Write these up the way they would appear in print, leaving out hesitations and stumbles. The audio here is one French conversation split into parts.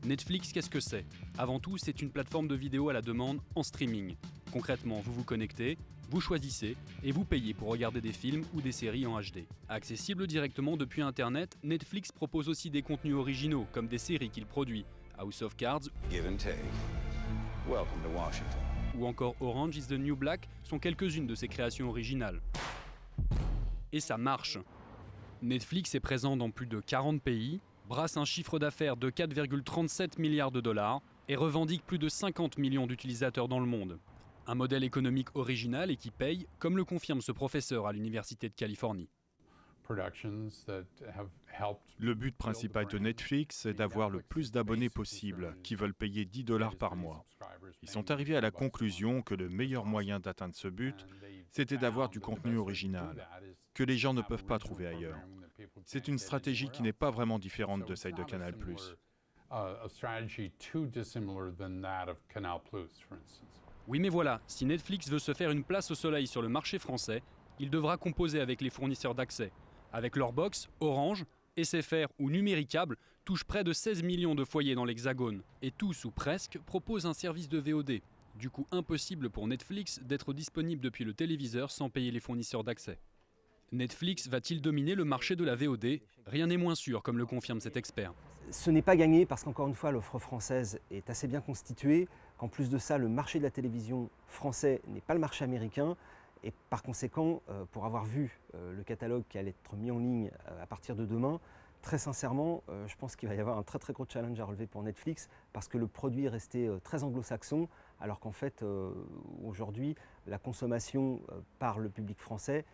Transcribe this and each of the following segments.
Netflix, qu'est-ce que c'est? Avant tout, c'est une plateforme de vidéo à la demande en streaming. Concrètement, vous vous connectez, vous choisissez et vous payez pour regarder des films ou des séries en HD. Accessible directement depuis Internet, Netflix propose aussi des contenus originaux, comme des séries qu'il produit, House of Cards Give and take. Welcome to Washington. ou encore Orange is the New Black sont quelques-unes de ses créations originales. Et ça marche. Netflix est présent dans plus de 40 pays, brasse un chiffre d'affaires de 4,37 milliards de dollars et revendique plus de 50 millions d'utilisateurs dans le monde. Un modèle économique original et qui paye, comme le confirme ce professeur à l'Université de Californie. Le but principal de Netflix est d'avoir le plus d'abonnés possible qui veulent payer 10 $ par mois. Ils sont arrivés à la conclusion que le meilleur moyen d'atteindre ce but, c'était d'avoir du contenu original, que les gens ne peuvent pas trouver ailleurs. C'est une stratégie qui n'est pas vraiment différente de celle de Canal+. Oui, mais voilà, si Netflix veut se faire une place au soleil sur le marché français, il devra composer avec les fournisseurs d'accès. Avec leur box, Orange, SFR ou Numéricable touchent près de 16 millions de foyers dans l'Hexagone. Et tous ou presque proposent un service de VOD. Du coup, impossible pour Netflix d'être disponible depuis le téléviseur sans payer les fournisseurs d'accès. Netflix va-t-il dominer le marché de la VOD? Rien n'est moins sûr, comme le confirme cet expert. Ce n'est pas gagné parce qu'encore une fois, l'offre française est assez bien constituée, qu'en plus de ça, le marché de la télévision français n'est pas le marché américain. Et par conséquent, pour avoir vu le catalogue qui allait être mis en ligne à partir de demain, très sincèrement, je pense qu'il va y avoir un très gros challenge à relever pour Netflix parce que le produit est resté très anglo-saxon, alors qu'en fait, aujourd'hui, la consommation par le public français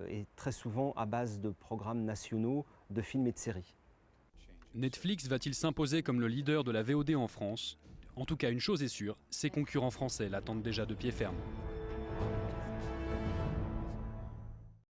est très souvent à base de programmes nationaux, de films et de séries. Netflix va-t-il s'imposer comme le leader de la VOD en France? En tout cas, une chose est sûre, ses concurrents français l'attendent déjà de pied ferme.